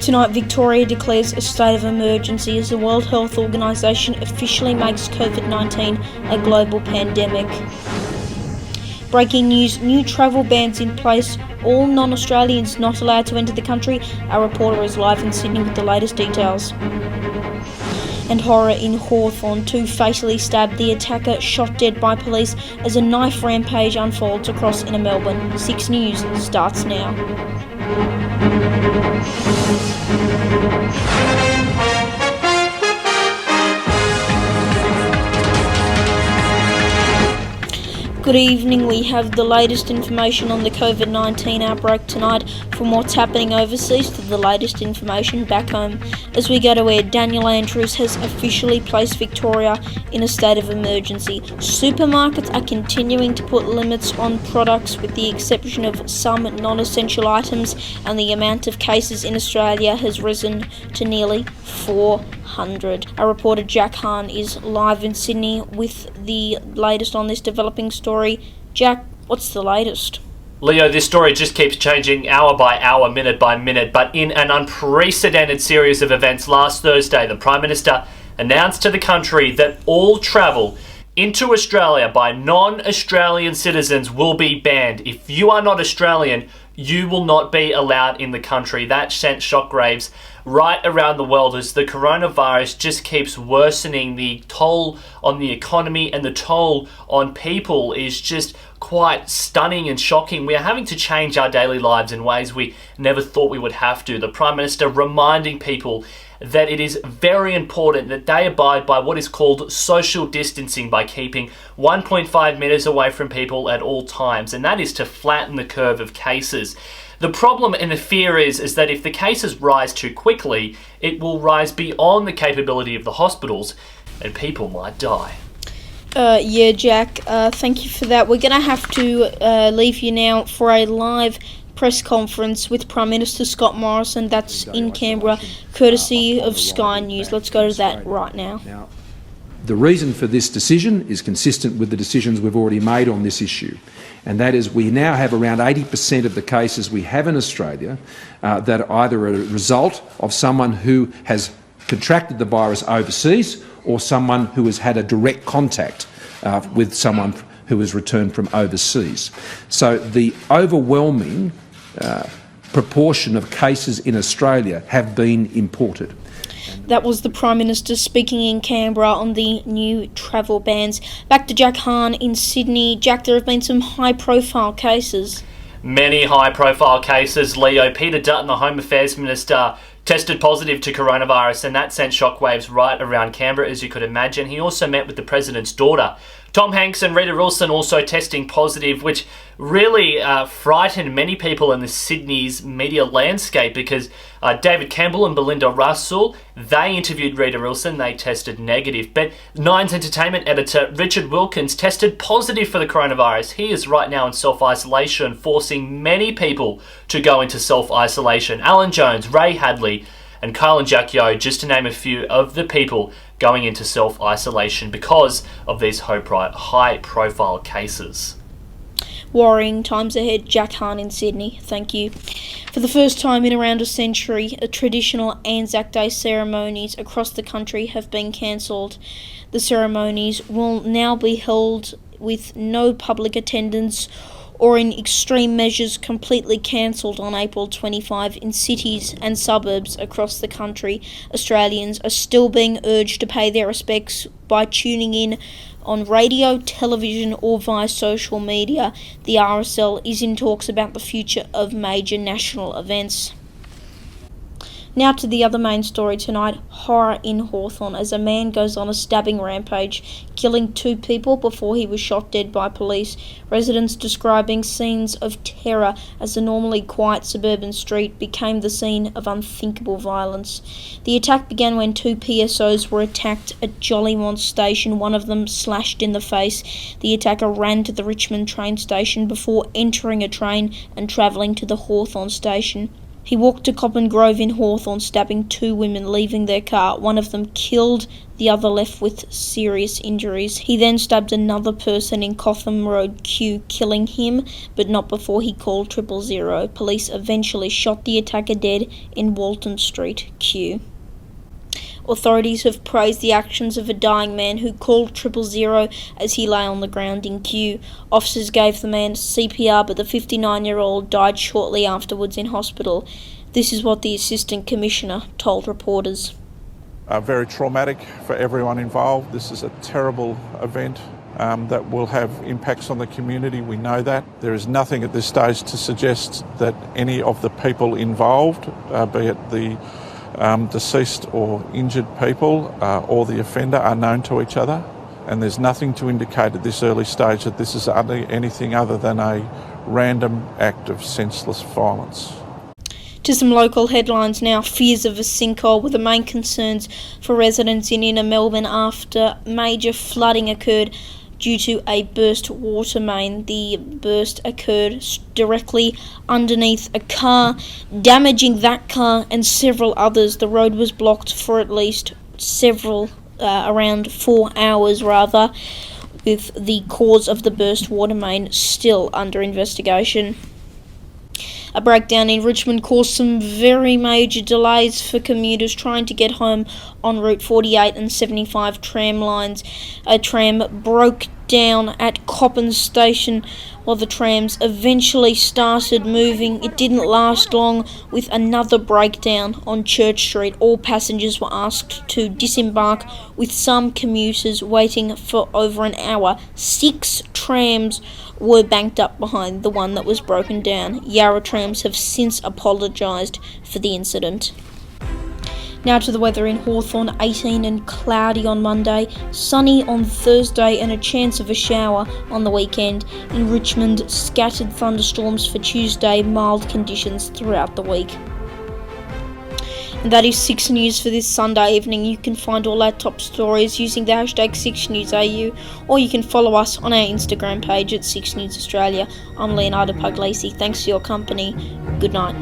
Tonight, Victoria declares a state of emergency as the World Health Organization officially makes COVID-19 a global pandemic. Breaking news, new travel bans in place, all non-Australians not allowed to enter the country. Our reporter is live in Sydney with the latest details. And horror in Hawthorn, 2 fatally stabbed, the attacker shot dead by police as a knife rampage unfolds across inner Melbourne. 6 News starts now. Good evening, we have the latest information on the COVID-19 outbreak tonight, from what's happening overseas to the latest information back home. As we go to air, Daniel Andrews has officially placed Victoria in a state of emergency. Supermarkets are continuing to put limits on products with the exception of some non-essential items, and the amount of cases in Australia has risen to nearly 400. Our reporter Jack Hahn is live in Sydney with the latest on this developing story. Jack, what's the latest? Leo, this story just keeps changing hour by hour, minute by minute, but in an unprecedented series of events last Thursday, the Prime Minister announced to the country that all travel into Australia by non-Australian citizens will be banned. If you are not Australian, you will not be allowed in the country. That sent shockwaves right around the world as the coronavirus just keeps worsening. The toll on the economy and the toll on people is just quite stunning and shocking. We are having to change our daily lives in ways we never thought we would have to. The Prime Minister reminding people that it is very important that they abide by what is called social distancing by keeping 1.5 metres away from people at all times, and that is to flatten the curve of cases. The problem and the fear is that if the cases rise too quickly, it will rise beyond the capability of the hospitals and people might die. Yeah, Jack, thank you for that. We're going to have to leave you now for a live press conference with Prime Minister Scott Morrison. That's in Canberra, courtesy of Sky News. Let's go to that right now. The reason for this decision is consistent with the decisions we've already made on this issue, and that is we now have around 80% of the cases we have in Australia that are either a result of someone who has contracted the virus overseas or someone who has had a direct contact with someone who has returned from overseas. So the overwhelming proportion of cases in Australia have been imported. That was the Prime Minister speaking in Canberra on the new travel bans. Back to Jack Hahn in Sydney. Jack, there have been some high-profile cases. Many high-profile cases, Leo. Peter Dutton, the Home Affairs Minister, tested positive to coronavirus, and that sent shockwaves right around Canberra, as you could imagine. He also met with the President's daughter. Tom Hanks and Rita Wilson also testing positive, which really frightened many people in the Sydney's media landscape because David Campbell and Belinda Russell, they interviewed Rita Wilson, they tested negative. But Nine's entertainment editor Richard Wilkins tested positive for the coronavirus. He is right now in self-isolation, forcing many people to go into self-isolation. Alan Jones, Ray Hadley and Kyle and Jack Yo, just to name a few of the people going into self-isolation because of these high-profile cases. Worrying times ahead. Jack Hahn in Sydney, thank you. For the first time in around a century, traditional Anzac Day ceremonies across the country have been cancelled. The ceremonies will now be held with no public attendance or in extreme measures completely cancelled on April 25 in cities and suburbs across the country. Australians are still being urged to pay their respects by tuning in on radio, television or via social media. The RSL is in talks about the future of major national events. Now to the other main story tonight, horror in Hawthorn as a man goes on a stabbing rampage, killing 2 people before he was shot dead by police. Residents describing scenes of terror as the normally quiet suburban street became the scene of unthinkable violence. The attack began when 2 PSOs were attacked at Jollymont station, one of them slashed in the face. The attacker ran to the Richmond train station before entering a train and travelling to the Hawthorn station. He walked to Coppin Grove in Hawthorn, stabbing 2 women, leaving their car. One of them killed, the other left with serious injuries. He then stabbed another person in Cotham Road Q, killing him, but not before he called 000. Police eventually shot the attacker dead in Walton Street Q. Authorities have praised the actions of a dying man who called 000 as he lay on the ground in Kew. Officers gave the man CPR, but the 59-year-old died shortly afterwards in hospital. This is what the Assistant Commissioner told reporters. Very traumatic for everyone involved. This is a terrible event that will have impacts on the community. We know that. There is nothing at this stage to suggest that any of the people involved, be it the deceased or injured people or the offender, are known to each other, and there's nothing to indicate at this early stage that this is anything other than a random act of senseless violence. To some local headlines now. Fears of a sinkhole were the main concerns for residents in inner Melbourne after major flooding occurred due to a burst water main. The burst occurred directly underneath a car, damaging that car and several others. The road was blocked for at least around 4 hours with the cause of the burst water main still under investigation. A breakdown in Richmond caused some very major delays for commuters trying to get home on Route 48 and 75 tram lines. A tram broke down at Coppin Station while the trams eventually started moving. It didn't last long, with another breakdown on Church Street. All passengers were asked to disembark, with some commuters waiting for over an hour. 6 trams were banked up behind the one that was broken down. Yarra Trams have since apologised for the incident. Now to the weather in Hawthorn. 18 and cloudy on Monday, sunny on Thursday and a chance of a shower on the weekend. In Richmond, scattered thunderstorms for Tuesday, mild conditions throughout the week. And that is 6 News for this Sunday evening. You can find all our top stories using the hashtag 6NewsAU, or you can follow us on our Instagram page at 6 News Australia. I'm Leonardo Puglisi. Thanks for your company. Good night.